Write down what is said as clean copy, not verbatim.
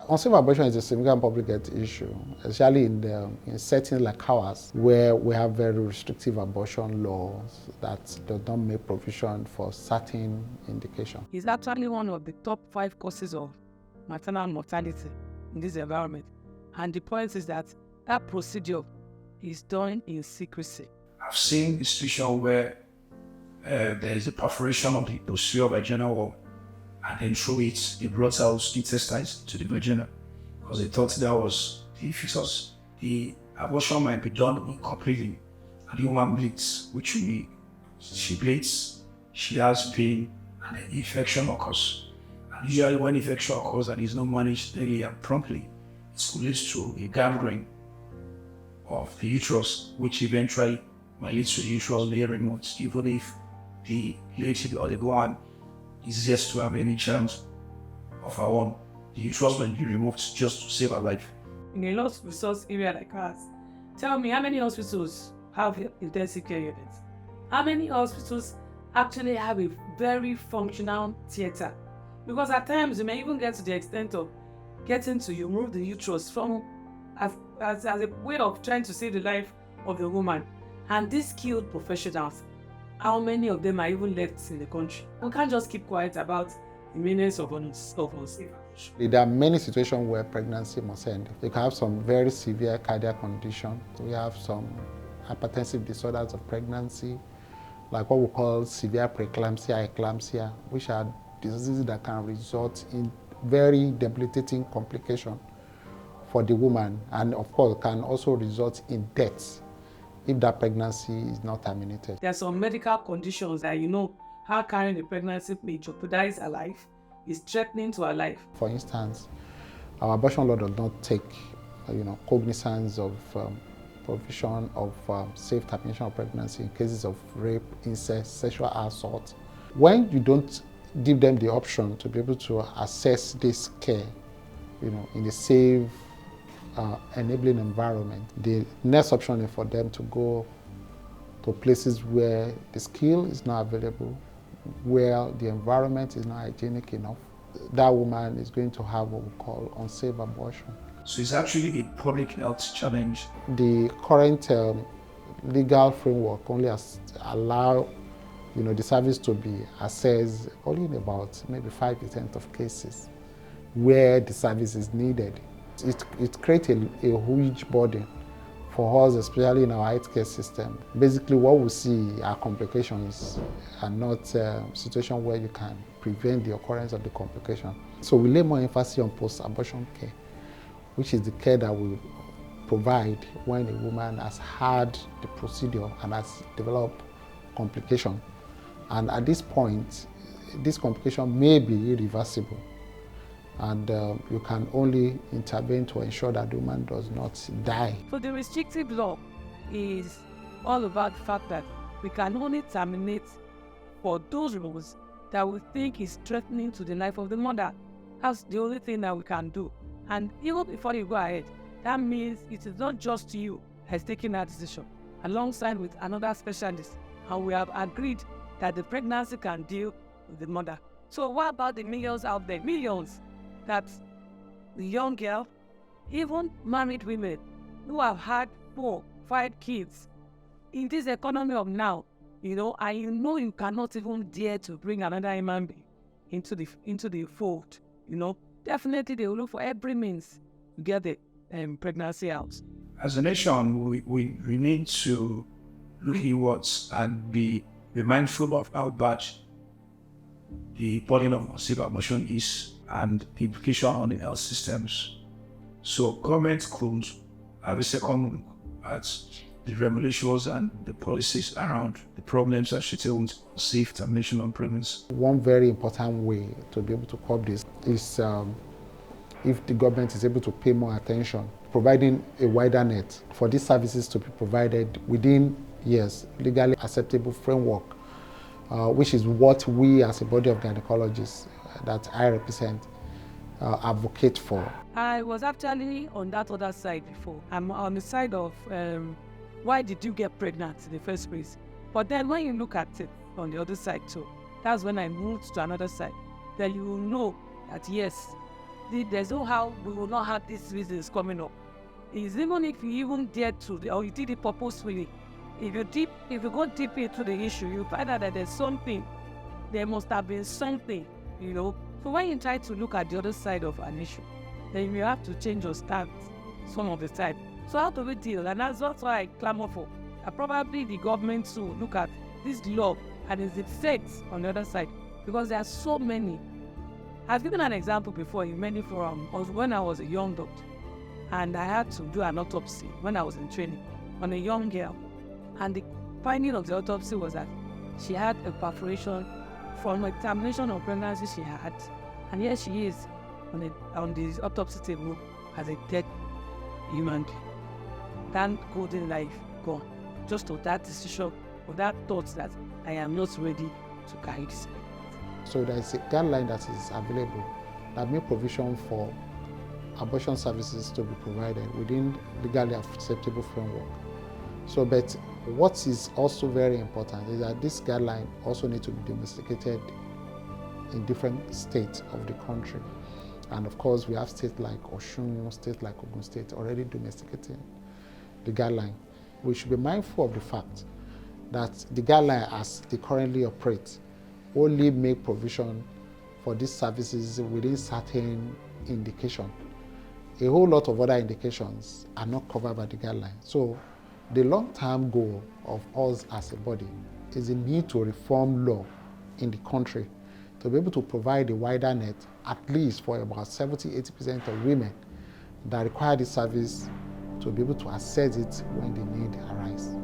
Unsafe abortion is a significant public health issue, especially in settings like ours, where we have very restrictive abortion laws that do not make provision for certain indication. It's actually one of the top 5 causes of maternal mortality in this environment. And the point is that that procedure is done in secrecy. I've seen a situation where there is a perforation of the posterior vaginal wall, and then through it, they brought out intestines to the vagina because they thought that was the fetus. The abortion might be done incompletely, and the woman bleeds, which means she bleeds, she has pain, and an infection occurs. And usually when infection occurs and is not managed early and promptly, it leads to a gangrene of the uterus, which eventually might lead to the uterus layering months, even if the lady or the woman is yet to have any chance of her own. The uterus will be removed just to save her life. In a lost resource area like ours, tell me how many hospitals have intensive care units? How many hospitals actually have a very functional theater? Because at times you may even get to the extent of getting to remove the uterus from as a way of trying to save the life of the woman. And these skilled professionals, how many of them are even left in the country? We can't just keep quiet about the menace of unsafe abortion. There are many situations where pregnancy must end. You can have some very severe cardiac condition. We have some hypertensive disorders of pregnancy, like what we call severe preeclampsia, eclampsia, which are diseases that can result in very debilitating complications for the woman, and of course can also result in death if that pregnancy is not terminated. There are some medical conditions that how carrying a pregnancy may jeopardize her life, is threatening to her life. For instance, our abortion law does not take cognizance of provision of safe termination of pregnancy in cases of rape, incest, sexual assault. When you don't give them the option to be able to assess this care, in a safe, enabling environment, the next option is for them to go to places where the skill is not available, where the environment is not hygienic enough. That woman is going to have what we call unsafe abortion. So it's actually a public health challenge. The current legal framework only allow the service to be assessed only in about maybe 5% of cases where the service is needed. It creates a huge burden for us, especially in our healthcare system. Basically, what we see are complications and not a situation where you can prevent the occurrence of the complication. So we lay more emphasis on post-abortion care, which is the care that we provide when a woman has had the procedure and has developed complication. And at this point, this complication may be irreversible. And you can only intervene to ensure that the woman does not die. So the restrictive law is all about the fact that we can only terminate for those rules that we think is threatening to the life of the mother. That's the only thing that we can do. And even before you go ahead, that means it is not just you has taken that decision, alongside with another specialist. And we have agreed that the pregnancy can deal with the mother. So what about the millions out there? Millions that the young girl, even married women who have had 4, 5 kids in this economy of now, and you cannot even dare to bring another human being into the fold. Definitely they will look for every means to get the pregnancy out. As a nation, we need to look inwards and be mindful of how bad the burden of unsafe abortion is and the implication on the health systems. So government could have a second look at the regulations and the policies around the problems associated with safe termination of pregnancy. One very important way to be able to curb this is if the government is able to pay more attention, providing a wider net for these services to be provided within legally acceptable framework, which is what we as a body of gynecologists that I represent advocate for. I was actually on that other side before. I'm on the side of why did you get pregnant in the first place? But then when you look at it on the other side too, that's when I moved to another side. Then you will know that yes, there's no how we will not have these reasons coming up. Is even if you even dare to, or you did it purposefully, if you go deep into the issue, you find out that there's something, there must have been something, you know. So when you try to look at the other side of an issue, then you have to change your stance some of the time. So how do we deal? And that's what I clamor for. Probably the government to look at this law and its effects on the other side, because there are so many. I've given an example before in many forums when I was a young doctor, and I had to do an autopsy when I was in training on a young girl, and the finding of the autopsy was that she had a perforation from examination of pregnancy she had, and here she is on the autopsy table as a dead human being. That golden life gone, just to that decision or that thought that I am not ready to carry this. So there is a guideline that is available that makes provision for abortion services to be provided within legally acceptable framework. So, but what is also very important is that this guideline also needs to be domesticated in different states of the country. And of course, we have states like Osun, states like Ogun State already domesticating the guideline. We should be mindful of the fact that the guideline as they currently operate only make provision for these services within certain indication. A whole lot of other indications are not covered by the guideline. So the long-term goal of us as a body is the need to reform law in the country to be able to provide a wider net, at least for about 70-80% of women that require this service, to be able to access it when the need arises.